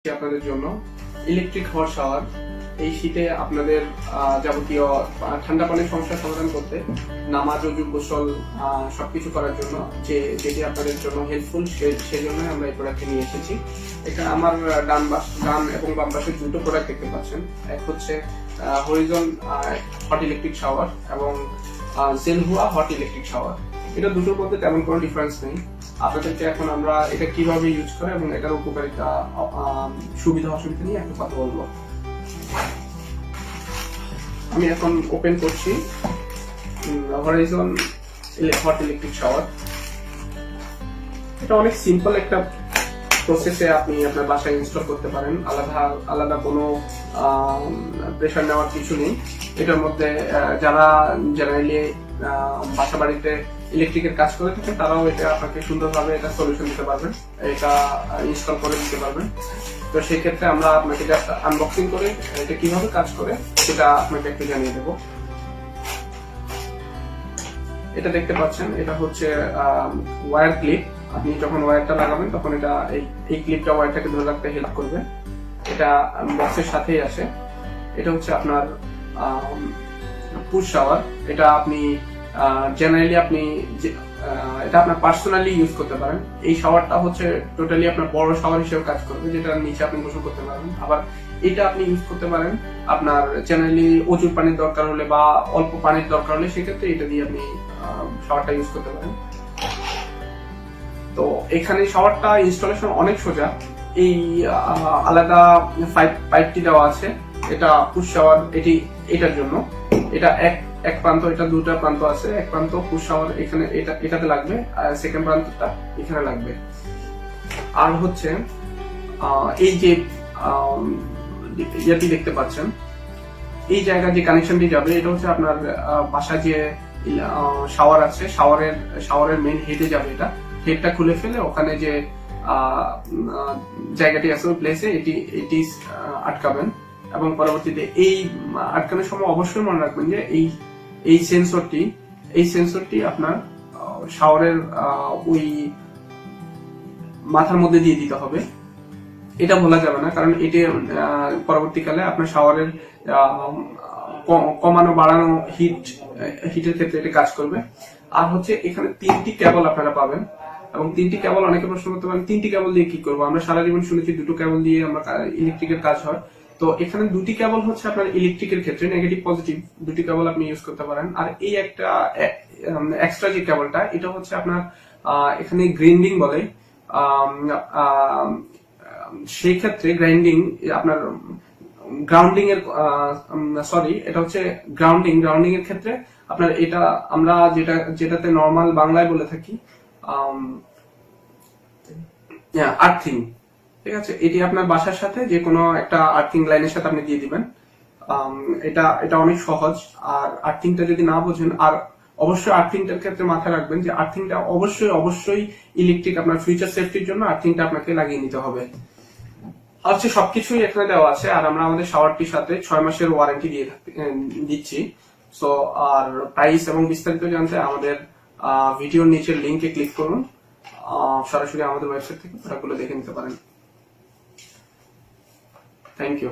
আপনাদের জন্য electric hot shower. এই শীতে আপনাদের যাবতীয় ঠান্ডা পানির সমস্যার সমাধান করতে নামাজ, ওযু, গোসল সবকিছু করার জন্য যেটি আপনাদের জন্য হেল্পফুল, সেই জন্য আমরা এই প্রোডাক্টটি নিয়ে এসেছি। এখানে আমার ডান এবং বাম পাশে দুটো প্রোডাক্ট দেখতে পাচ্ছেন। এক হচ্ছে হরিজন হট ইলেকট্রিক শাওয়ার এবং জেলহুয়া হট ইলেকট্রিক শাওয়ার। এটা দুটোর মধ্যে তেমন কোনো ডিফারেন্স নেই। আপনাদেরকে এখন আমরা এটা কিভাবে ইউজ করে এবং এটার উপকারিতা, সুবিধা অসুবিধা নিয়ে একটা কথা বলবো। আমি এখন ওপেন করছি হরাইজন হট ইলেকট্রিক শাওয়ার। এটা অনেক সিম্পল একটা প্রসেসে আপনি আপনার বাসায় ইনস্টল করতে পারেন। আলাদা কোনো প্রেশার নেওয়ার কিছু নেই। এটার মধ্যে যারা জেনারেলি বাসা বাড়িতে ইলেকট্রিকের কাজ করে থাকেন তারাও এটা আপনাকে সুন্দরভাবে এটা সলিউশন দিতে পারবেন, এটা ইনস্টল করে দিতে পারবেন। তো সেই ক্ষেত্রে আমরা আপনাকে জাস্ট আনবক্সিং করে এটা কিভাবে কাজ করে সেটা আপনাকে একটু জানিয়ে দেবো। এটা দেখতে পাচ্ছেন, এটা হচ্ছে ওয়্যার ক্লিপ। আপনি যখন ওয়্যারটা লাগাবেন তখন এটা এই ক্লিপটা ওয়্যারটাকে ধরে রাখতে হেল্প করবে। এটা বক্সের সাথেই আসে। এটা হচ্ছে আপনার পুশ শাওয়ার। এটা আপনি জেনারেলি এটা আপনার পার্সোনালি ইউজ করতে পারেন। এই শাওয়ারটা হচ্ছে টোটালি আপনার বড় শাওয়ার হিসেবে কাজ করবে, যেটা নিচে আপনি গোসল করতে পারবেন। আবার এটা আপনি ইউজ করতে পারেন আপনার জেনারেলি প্রচুর পানির দরকার হলে বা অল্প পানির দরকার হলে, সেক্ষেত্রে এটা দিয়ে আপনি শাওয়ারটা ইউজ করতে পারেন। তো এখানে শাওয়ারটা ইনস্টলেশন অনেক সোজা। এই আলাদা পাইপটি দেওয়া আছে। এটা পুশ শাওয়ার, এটার জন্য এটা এক প্রান্ত, এটা দুটা প্রান্ত আছে। এক প্রান্ত পুশ শাওয়ার এখানে এটাতে লাগবে, আর সেকেন্ড প্রান্তটা এখানে লাগবে। আর হচ্ছে এই যে ইয়াটি দেখতে পাচ্ছেন, এই জায়গায় যে কানেকশনটি যাবে এটা হচ্ছে আপনার বাসায় যে শাওয়ার আছে, শাওয়ারের মেইন হেডে যাবে। এটা হেডটা খুলে ফেলে ওখানে যে জায়গাটি আছে ওই প্লেসে এটি আটকাবেন এবং পরবর্তীতে এই আটকানোর সময় অবশ্যই মনে রাখবেন যে এই সেন্সরটি আপনার শাওয়ারের ওই মাথার মধ্যে দিয়ে দিতে হবে। এটা ভোলা যাবে না, কারণ এটি পরবর্তীকালে আপনার শাওয়ারের কমানো বাড়ানো হিটের ক্ষেত্রে এটা কাজ করবে। আর হচ্ছে এখানে 3টি কেবল আপনারা পাবেন এবং 3টি কেবল, অনেকে প্রশ্ন করতে পারেন 3টি কেবল দিয়ে কি করবো। আমরা সারা জীবন শুনেছি 2টো কেবল দিয়ে আমরা ইলেকট্রিকের কাজ হয়। তো এখানে 2টি কেবল হচ্ছে আপনার ইলেকট্রিকের ক্ষেত্রে নেগেটিভ পজিটিভ 2টি কেবল আপনি ইউজ করতে পারেন। আর এই একটা এক্সট্রা যে কেবলটা, এটা হচ্ছে আপনার এখানে গ্রাইন্ডিং বলে। সেই ক্ষেত্রে গ্রাইন্ডিং আপনার গ্রাউন্ডিং এর এটা হচ্ছে গ্রাউন্ডিং এর ক্ষেত্রে আপনার এটা আমরা যেটাতে নর্মাল বাংলায় বলে থাকি আর্থিং। ঠিক আছে, এটি আপনার বাসার সাথে যে কোনো একটা আর্থিং লাইনের সাথে আপনি দিয়ে দিবেন। এটা অনেক সহজ। আর আর্থিংটা যদি না বোঝেন, আর অবশ্যই আর্থিংটার ক্ষেত্রে মাথায় রাখবেন যে আর্থিংটা অবশ্যই ইলেকট্রিক, আপনার ফিউচার সেফটির জন্য আর্থিংটা আপনাকে লাগিয়ে নিতে হবে। হচ্ছে সবকিছুই এখানে দেওয়া আছে। আর আমরা আমাদের শাওয়ারটির সাথে 6 মাসের ওয়ারেন্টি দিচ্ছি। সো আর প্রাইস এবং বিস্তারিত জানতে আমাদের ভিডিওর নিচের লিংকে ক্লিক করুন, সরাসরি আমাদের ওয়েবসাইট থেকে প্রোডাক্টগুলো দেখে নিতে পারেন। Thank you.